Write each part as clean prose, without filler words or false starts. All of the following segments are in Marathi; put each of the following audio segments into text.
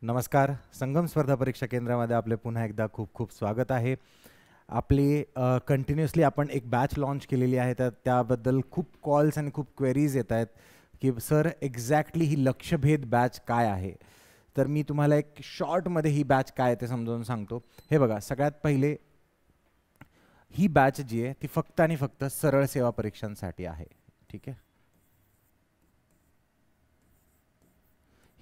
नमस्कार. संगम स्पर्धा परीक्षा केंद्रामध्ये आपले पुन्हा एकदा खूप खूप स्वागत आहे. आपली कंटिन्युअसली आपण एक बॅच लॉन्च केलेली आहे, तर त्याबद्दल खूप कॉल्स आणि खूप क्वेरीज येत आहेत की सर एक्झॅक्टली ही लक्ष्यभेद बॅच काय आहे. तर मी तुम्हाला एक शॉर्टमध्ये ही बॅच काय ते समजावून सांगतो. हे बघा, सगळ्यात पहिले ही बॅच जी आहे ती फक्त आणि फक्त सरळ सेवा परीक्षांसाठी आहे. ठीक आहे,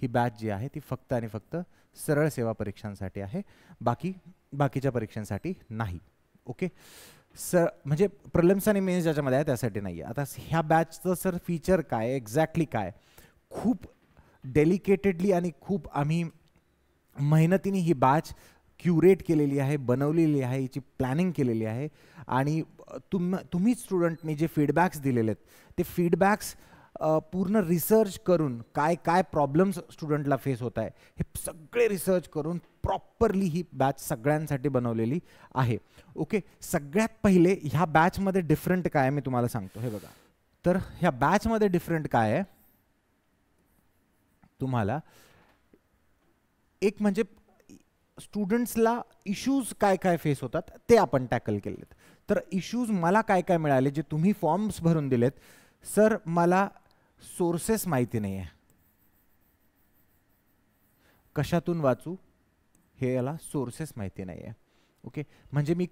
ही बॅच जी आहे ती फक्त आणि फक्त सरळ सेवा परीक्षांसाठी आहे, बाकीच्या परीक्षांसाठी नाही. ओके, म्हणजे प्रिलिम्स आणि मेन्स ज्याच्यामध्ये आहे त्यासाठी नाही आहे. आता ह्या बॅचचं सर फीचर काय, एक्झॅक्टली काय, खूप डेलिकेटेडली आणि खूप आम्ही मेहनतीने ही बॅच क्युरेट केलेली आहे, बनवलेली आहे, हिची प्लॅनिंग केलेली आहे. आणि तुम्ही स्टुडंटनी जे फीडबॅक्स दिलेले आहेत ते फीडबॅक्स पूर्ण रिसर्च करून काय काय प्रॉब्लेम्स स्टुडंटला फेस होत आहे हे सगळे रिसर्च करून प्रॉपरली ही बॅच सगळ्यांसाठी बनवलेली आहे. ओके, सगळ्यात पहिले ह्या बॅचमध्ये डिफरंट काय आहे मी तुम्हाला सांगतो. हे बघा, तर ह्या बॅचमध्ये डिफरंट काय आहे, तुम्हाला एक म्हणजे स्टुडंट्सला इश्यूज काय काय फेस होतात ते आपण टॅकल केलेत. तर इश्यूज मला काय काय मिळाले जे तुम्ही फॉर्म्स भरून दिलेत. सर मला सोर्सेस माहिती नाही आहे, कशातून वाचू हे याला सोर्सेस माहिती नाही आहे. ओके, म्हणजे मी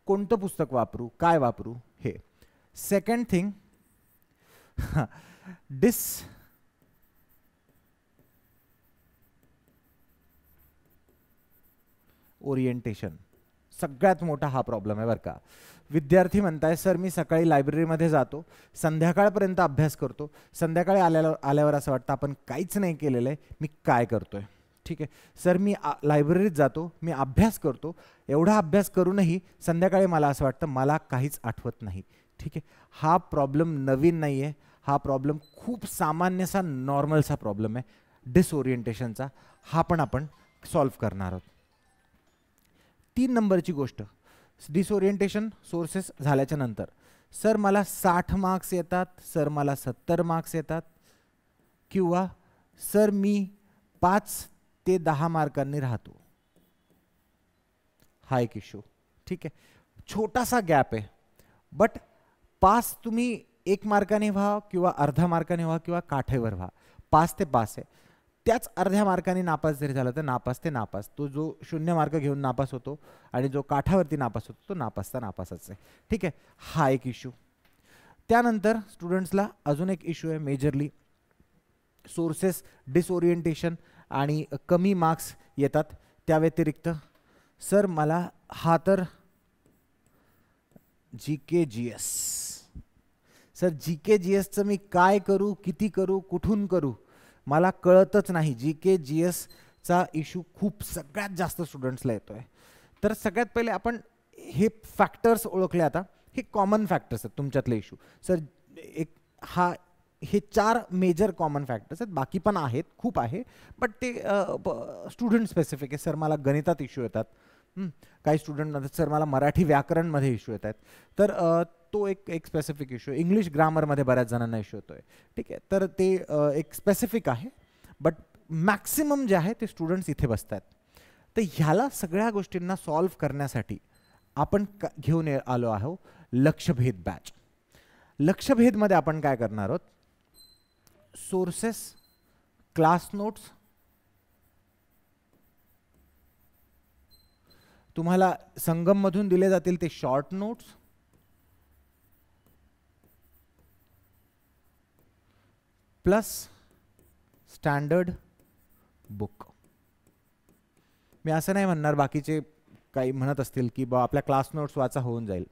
कोणतं पुस्तक वापरू, काय वापरू हे. सेकंड थिंग, ओरिएंटेशन सगळ्यात मोठा हा प्रॉब्लेम आहे बरं का. विद्यार्थी म्हणताय सर मी सकाळी लायब्ररीमध्ये जातो, संध्याकाळपर्यंत अभ्यास करतो, संध्याकाळी आल्यावर असं वाटतं आपण काहीच नाही केलेलं आहे, मी काय करतोय. ठीक आहे सर, मी लायब्ररीत जातो, मी अभ्यास करतो, एवढा अभ्यास करूनही संध्याकाळी मला असं वाटतं मला काहीच आठवत नाही. ठीक आहे, हा प्रॉब्लेम नवीन नाही आहे, हा प्रॉब्लेम खूप सामान्यसा नॉर्मलचा प्रॉब्लेम आहे डिसओरिएंटेशनचा. हा पण आपण सॉल्व्ह करणार आहोत. 3 नंबरची गोष्ट, डिसओरिएंटेशन सोर्सेस झाल्याच्या नंतर सर मला 60 मार्क्स येतात, सर मला 70 मार्क्स येतात, किंवा सर मी 5 ते 10 मार्कांनी राहतो. हा एक इश्यू. ठीक आहे, छोटासा गॅप आहे, बट पास तुम्ही 1 मार्काने व्हा किंवा अर्धा मार्काने व्हा किंवा काठेवर व्हा, 5 ते 5 आहे. त्याच अर्ध्या मार्काने नापास जरी झाला तर नापास ते नापास, तो जो 0 मार्क घेऊन नापास होतो आणि जो काठावरती नापास होतो तो नापासचा नापासच आहे. ठीक आहे, हा एक इश्यू. त्यानंतर स्टुडंट्सला अजून एक इश्यू आहे मेजरली, सोर्सेस डिसओरिएंटेशन आणि कमी मार्क्स येतात. त्या व्यतिरिक्त सर मला हा तर GK GS, सर GK GSचं मी काय करू, किती करू, कुठून करू मला कळतच नाही. GK GS चा इश्यू खूप सगळ्यात जास्त स्टुडंट्सला येतोय. तर सगळ्यात पहिले आपण हे फॅक्टर्स ओळखले. आता हे कॉमन फॅक्टर्स आहेत तुमच्यातले इश्यू. सर हे 4 मेजर कॉमन फॅक्टर्स आहेत, बाकी पण आहेत, खूप आहे, बट ते स्टुडंट स्पेसिफिक आहे. सर मला गणितात इश्यू येतात, काही स्टुडंट म्हणतात सर मला मराठी व्याकरणमध्ये इश्यू येत आहेत. तर तो एक स्पेसिफिक इश्यू आहे. इंग्लिश ग्रामरमध्ये बऱ्याच जणांना इश्यू होतोय. ठीक आहे, तर ते एक स्पेसिफिक आहे, बट मॅक्सिमम जे आहे ते स्टुडंट्स इथे बसतात. तर ह्याला सगळ्या गोष्टींना सॉल्व्ह करण्यासाठी आपण घेऊन आलो आहोत लक्ष्यभेद बॅच. लक्ष्यभेदमध्ये आपण काय करणार आहोत, सोर्सेस, क्लास नोट्स, तुम्हाला संगम मधून दिले जातील ते short notes, plus standard book. मी असं नाही म्हणणार, बाकीचे काही म्हणत असतील की बा आपल्या क्लास नोट्स वाचा होऊन जाईल.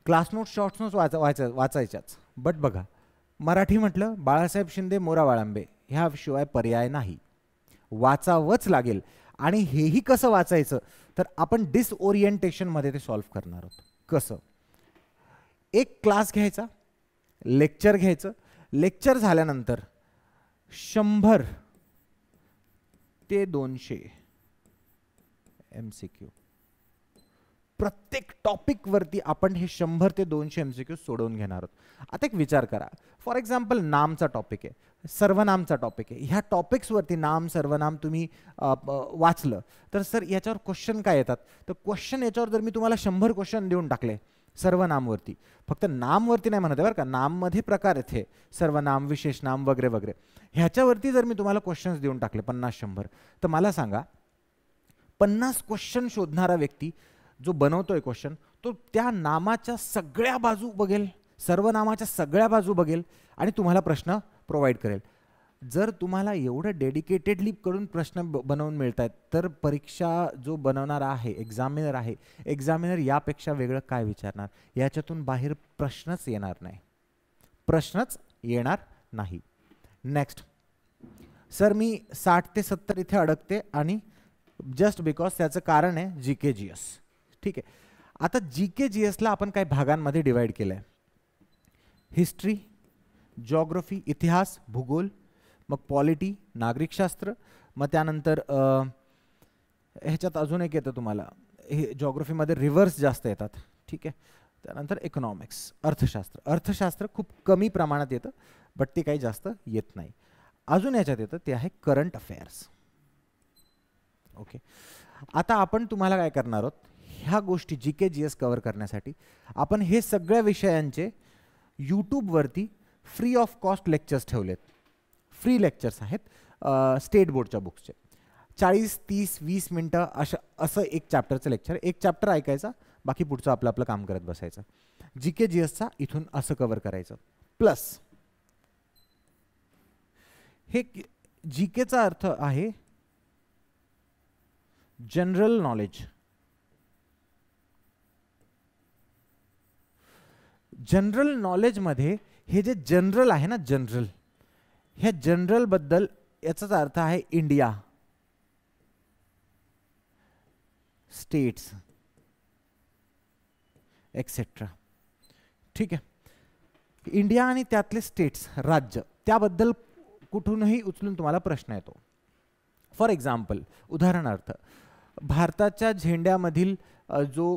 क्लास नोट्स शॉर्ट नोट्स वाचायच्याच, बट बघा मराठी म्हटलं बाळासाहेब शिंदे मोरा वाळंबे ह्याशिवाय पर्याय नाही, वाचावंच लागेल. आणि हेही कसं वाचायचं, तर आपण डिसओरिएंटेशनमध्ये ते सॉल्व्ह करणार आहोत. कसं, एक क्लास घ्यायचा, लेक्चर घ्यायचं, लेक्चर झाल्यानंतर 100 ते 200 MCQ, प्रत्येक टॉपिकवरती आपण हे 100 ते 200 MCQ सोडवून घेणार आहोत. आता एक विचार करा, फॉर एक्झाम्पल नामचा टॉपिक आहे, सर्वनामचा टॉपिक आहे. ह्या टॉपिक्सवरती नाम सर्वनाम तुम्ही वाचलं तर सर याच्यावर क्वेश्चन काय येतात, तर क्वेश्चन याच्यावर जर मी तुम्हाला 100 क्वेश्चन देऊन टाकले सर्वनामवरती, फक्त नामवरती नाही म्हणत आहे बरं का, नाममध्ये प्रकार आहेत हे सर्वनाम विशेषनाम वगैरे वगैरे, ह्याच्यावरती जर मी तुम्हाला क्वेश्चन्स देऊन टाकले 50-100, तर मला सांगा 50 क्वेश्चन शोधणारा व्यक्ती जो बनवतोय क्वेश्चन, तो त्या नामाच्या सगळ्या बाजू बघेल, सर्वनामाच्या सगळ्या बाजू बघेल आणि तुम्हाला प्रश्न प्रोव्हाइड करेल. जर तुम्हाला एवढं डेडिकेटेडली करून प्रश्न बनवून मिळत आहेत, तर परीक्षा जो बनवणारा आहे, एक्झामिनर आहे, एक्झामिनर यापेक्षा वेगळं काय विचारणार, याच्यातून बाहेर प्रश्नच येणार नाही, प्रश्नच येणार नाही. नेक्स्ट सर मी 60 ते 70 इथे अडकते आणि जस्ट बिकॉज त्याचं कारण आहे GK GS. ठीक आहे, आता GK GSला आपण काही भागांमध्ये डिवाइड केलं आहे, हिस्ट्री, जॉग्रफी, इतिहास, भूगोल, मग पॉलिटी, नागरिकशास्त्र, मग त्यानंतर ह्याच्यात अजून एक येतं तुम्हाला, हे जॉग्रफीमध्ये रिव्हर्स जास्त येतात. ठीक आहे, त्यानंतर इकॉनॉमिक्स, अर्थशास्त्र, अर्थशास्त्र खूप कमी प्रमाणात येतं बट ते काही जास्त येत नाही. अजून याच्यात येतं ते आहे करंट अफेअर्स. ओके, आता आपण तुम्हाला काय करणार आहोत, ह्या गोष्टी GK GS कव्हर करण्यासाठी आपण हे सगळ्या विषयांचे यूट्यूबवरती फ्री ऑफ कॉस्ट लेक्चर्स ठेवलेत. फ्री लेक्चर्स आहेत स्टेट बोर्डच्या बुक्सचे, 40, 30, 20 मिनटं असं एक चॅप्टरचं लेक्चर, एक चॅप्टर ऐकायचा, बाकी पुढचं आपलं आपलं काम करत बसायचं. GK GSचा इथून असं कव्हर करायचं. प्लस हे GKचा अर्थ आहे जनरल नॉलेज. जनरल नॉलेजमध्ये हे जे जनरल आहे ना, जनरल, ह्या जनरल बद्दल याचाच अर्थ आहे इंडिया, स्टेट्स एक्सेट्रा. ठीक आहे, इंडिया आणि त्यातले स्टेट्स, राज्य, त्याबद्दल कुठूनही उचलून तुम्हाला प्रश्न येतो. फॉर एक्झाम्पल, उदाहरणार्थ, भारताच्या झेंड्यामधील जो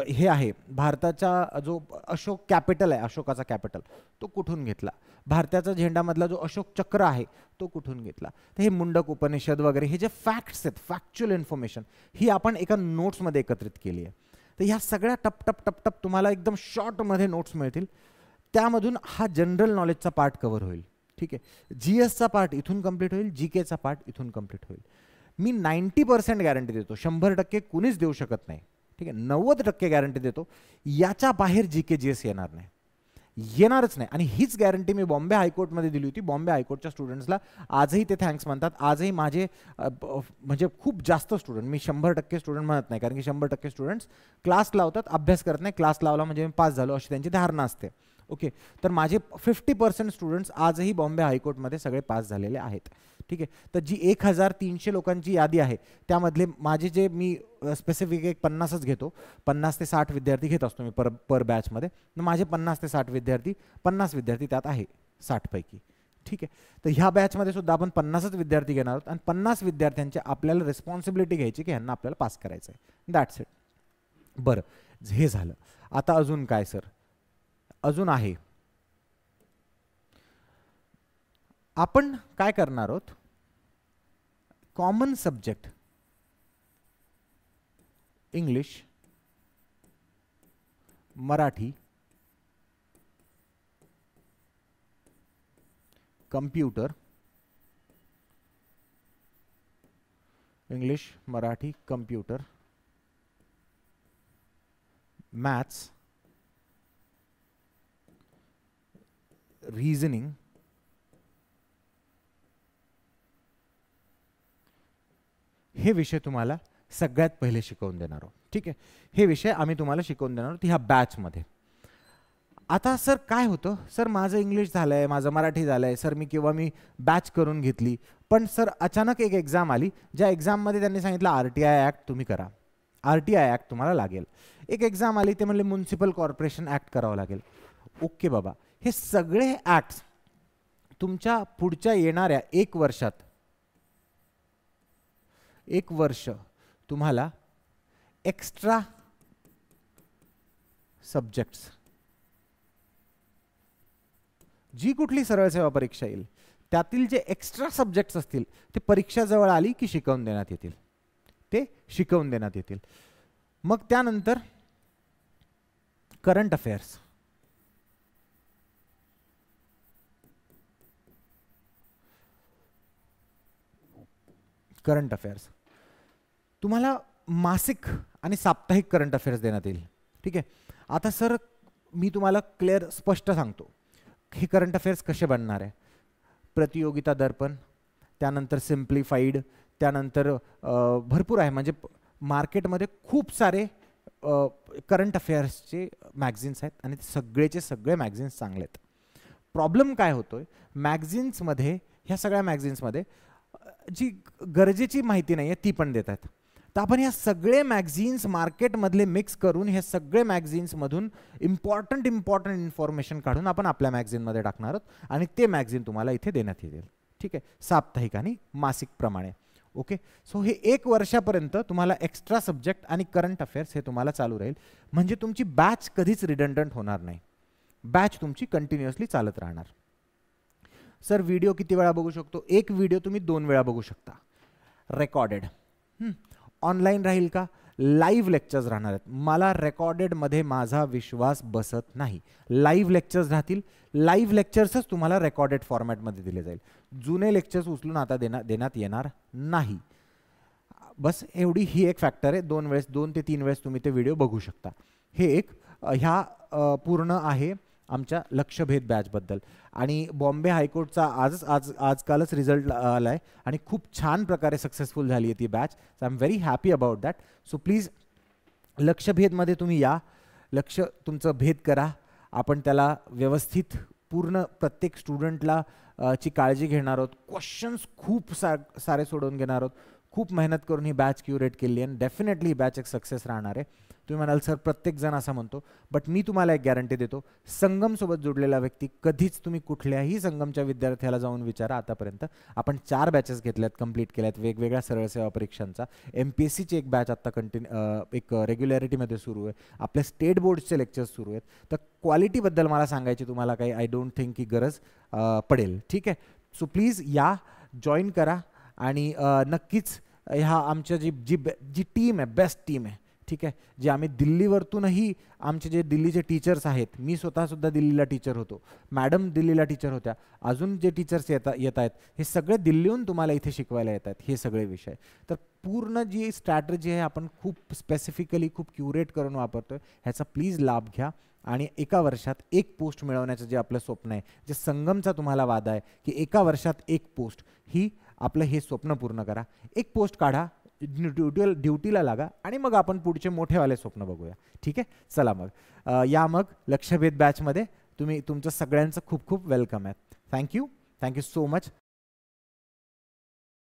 हे आहे, भारताचा जो अशोक कॅपिटल आहे, अशोकाचा कॅपिटल, तो कुठून घेतला, भारताच्या झेंड्यामधला जो अशोक चक्र आहे तो कुठून घेतला. तर हे मुंडक उपनिषद वगैरे हे जे फॅक्ट्स आहेत, फॅक्च्युअल इन्फॉर्मेशन, ही आपण एका नोट्समध्ये एकत्रित केली आहे. तर ह्या सगळ्या टप टप टप टप तुम्हाला एकदम शॉर्टमध्ये नोट्स मिळतील, त्यामधून हा जनरल नॉलेजचा पार्ट कव्हर होईल. ठीक आहे, GSचा पार्ट इथून कंप्लीट होईल, GKचा पार्ट इथून कंप्लीट होईल. मी 90% गॅरंटी देतो, 100% कुणीच देऊ शकत नाही. ठीक आहे, 90% गॅरंटी देतो, याच्या बाहेर GK GS येणार नाही, येणारच नाही. आणि हीच गॅरंटी मी बॉम्बे हायकोर्टमध्ये दिली होती. बॉम्बे हायकोर्टच्या स्टुडंट्सला आजही ते थँक्स म्हणतात. आजही माझे म्हणजे खूप जास्त स्टुडंट, मी 100% स्टुडंट म्हणत नाही, कारण की 100% स्टुडंट्स क्लास लावतात, अभ्यास करत नाही, क्लास लावला म्हणजे मी पास झालो अशी त्यांची धारणा असते. ओके, तर माझे 50% स्टुडंट्स आजही बॉम्बे हायकोर्टमध्ये सगळे पास झालेले आहेत. ठीक आहे, तर जी 1300 लोकांची यादी आहे त्यामधले माझे जे मी स्पेसिफिक एक 50च घेतो, 50 ते 60 विद्यार्थी घेत असतो मी पर बॅचमध्ये, तर माझे 50 ते 60 विद्यार्थी, 50 विद्यार्थी त्यात आहे 60 पैकी. ठीक आहे, तर ह्या बॅचमध्ये सुद्धा आपण 50च विद्यार्थी घेणार आहोत आणि 50 विद्यार्थ्यांची आपल्याला रिस्पॉन्सिबिलिटी घ्यायची की ह्यांना आपल्याला पास करायचं आहे. That's it. बरं, हे झालं. आता अजून काय सर, अजून आहे, आपण काय करणार आहोत, common subject English, Marathi, computer, English, Marathi, computer, maths, reasoning, हे विषय तुम्हाला सगळ्यात पहिले शिकवून देणार आहोत. ठीक आहे, हे विषय आम्ही तुम्हाला शिकवून देणार आहोत ह्या बॅचमध्ये. आता सर काय होतं, सर माझं इंग्लिश झालंय, माझं मराठी झालंय सर, मी बॅच करून घेतली, पण सर अचानक एक एक्झाम आली, ज्या एक्झाममध्ये त्यांनी सांगितलं RTI ॲक्ट तुम्ही करा, RTI ॲक्ट तुम्हाला लागेल. एक एक्झाम आली, ते म्हणले म्युन्सिपल कॉर्पोरेशन ॲक्ट करावं लागेल. ओके बाबा, हे सगळे ॲक्ट्स तुमच्या पुढच्या येणाऱ्या 1 वर्षात, 1 वर्ष तुम्हाला एक्स्ट्रा सब्जेक्ट्स, जी कुठली सरळ सेवा परीक्षा येईल त्यातील जे एक्स्ट्रा सब्जेक्ट्स असतील ते परीक्षा जवळ आली की शिकवून देण्यात येतील, ते शिकवून देण्यात येतील. मग त्यानंतर करंट अफेअर्स. करंट अफेअर्स तुम्हाला मासिक आणि साप्ताहिक करंट अफेअर्स देण्यात येईल. ठीक आहे. आता सर मी तुम्हाला क्लिअर स्पष्ट सांगतो हे करंट अफेअर्स कसे बनणार आहे. प्रतियोगिता दर्पण, त्यानंतर सिम्प्लिफाईड, त्यानंतर भरपूर आहे. म्हणजे मार्केटमध्ये खूप सारे करंट अफेअर्सचे मॅगझिन्स आहेत आणि सगळेचे सगळे मॅगझिन्स चांगले आहेत. प्रॉब्लेम काय होतोय मॅगझिन्समध्ये, ह्या सगळ्या मॅगझिन्समध्ये जी गरजेची माहिती नाही आहे ती पण देतात. तर आपण ह्या सगळे मॅगझिन्स मार्केटमधले मिक्स करून हे सगळे मॅगझिन्समधून इम्पॉर्टंट इन्फॉर्मेशन काढून आपण आपल्या मॅगझिनमध्ये टाकणार आहोत आणि ते मॅगझिन तुम्हाला इथे देण्यात येईल. ठीक आहे. साप्ताहिक आणि मासिक प्रमाणे. ओके. सो हे 1 वर्षापर्यंत तुम्हाला एक्स्ट्रा सब्जेक्ट आणि करंट अफेअर्स हे तुम्हाला चालू राहील. म्हणजे तुमची बॅच कधीच रिडंडंट होणार नाही. बॅच तुमची कंटिन्युअसली चालत राहणार. सर व्हिडिओ किती वेळा बघू शकतो? एक व्हिडिओ तुम्ही 2 वेळा बघू शकता. रेकॉर्डेड. ऑनलाईन राहील का? लाईव्ह लेक्चर्स राहणार आहेत. मला रेकॉर्डेडमध्ये माझा विश्वास बसत नाही. लाईव्ह लेक्चर्स राहतील. लाईव्ह लेक्चर्सच तुम्हाला रेकॉर्डेड फॉर्मॅटमध्ये दिले जाईल. जुने लेक्चर्स उचलून आता देण्यात येणार नाही. बस एवढी ही एक फॅक्टर आहे. 2 ते 3 वेळेस तुम्ही ते व्हिडिओ बघू शकता. हे एक ह्या पूर्ण आहे आमच्या लक्षभेद बॅचबद्दल. आणि बॉम्बे हायकोर्टचा आजकालच रिझल्ट आला आहे आणि खूप छान प्रकारे सक्सेसफुल झाली आहे ती batch. So I am very happy about that. So please लक्षभेदमध्ये तुम्ही या, लक्ष तुमचं भेद करा. आपण त्याला व्यवस्थित पूर्ण प्रत्येक स्टुडंटला ची काळजी घेणार आहोत. क्वेश्चन्स खूप सारे सोडवून घेणार आहोत. खूप मेहनत करून ही बॅच क्युरेट केली आणि डेफिनेटली ही बॅच एक सक्सेस राहणार आहे. तुम्ही म्हणाल सर प्रत्येक जण असा म्हणतो, बट मी तुम्हाला एक गॅरंटी देतो, संगमसोबत जोडलेला व्यक्ती कधीच, तुम्ही कुठल्याही संगमच्या विद्यार्थ्याला जाऊन विचारा. आतापर्यंत आपण 4 बॅचेस घेतल्यात, कंप्लीट केल्यात वेगवेगळ्या सरळ सेवा परीक्षांचा. MPSCची एक बॅच आता एक रेग्युलॅरिटीमध्ये सुरू आहे. आपल्या स्टेट बोर्ड्सचे लेक्चर्स सुरू आहेत. तर क्वालिटीबद्दल मला सांगायची तुम्हाला काही आय डोंट थिंक की गरज पडेल. ठीक आहे. सो प्लीज या, जॉईन करा आणि नक्कीच ह्या आमच्या जी टीम आहे, बेस्ट टीम आहे. ठीक आहे. जे आम्ही दिल्लीवरतूनही आमचे जे दिल्लीचे टीचर्स आहेत, मी स्वतःसुद्धा दिल्लीला टीचर होतो, मॅडम दिल्लीला टीचर होत्या, अजून जे टीचर्स येत आहेत हे सगळे दिल्लीहून तुम्हाला इथे शिकवायला येतात हे सगळे विषय. तर पूर्ण जी स्ट्रॅटजी आहे आपण खूप स्पेसिफिकली खूप क्युरेट करून वापरतोय. ह्याचा प्लीज लाभ घ्या आणि एका वर्षात 1 पोस्ट मिळवण्याचं जे आपलं स्वप्न आहे, जे संगमचा तुम्हाला वादा आहे की एका वर्षात 1 पोस्ट, ही आपलं हे स्वप्न पूर्ण करा. 1 पोस्ट काढा, ड्युटीला लागा आणि मग आपण पुढचे मोठेवाले स्वप्न बघूया. ठीक आहे. चला मग या मग लक्षभेद बॅचमध्ये तुमचं सगळ्यांचं खूप खूप वेलकम आहे. Thank you so much.